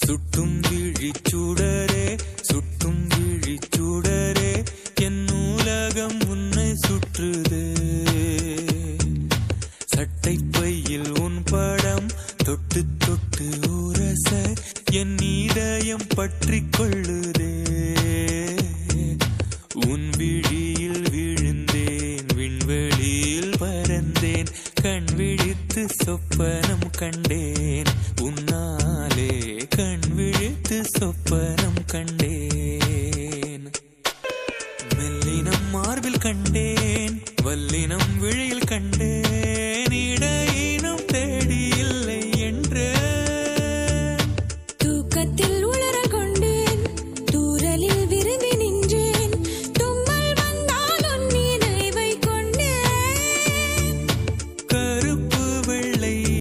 சுட்டும் விழிச்சூடரே சுட்டும் விழிச்சூடரே என் நூலகம் உன்னை சுற்றுதே. சட்டை பையில் உன் படம் தொட்டு தொட்டு உரச என் இதயம் பற்றி கொள்ளுதே. உன் விழியில் விழுந்தேன் விண்வெளியில் பறந்தேன் கண் விழித்து சொப்பனம் கண்டேன் உன்னாலே கண் விழித்து சொப்பனம் கண்டேன். மெல்லினம் மார்பில் கண்டேன் வல்லினம் விழியில் கண்டேன்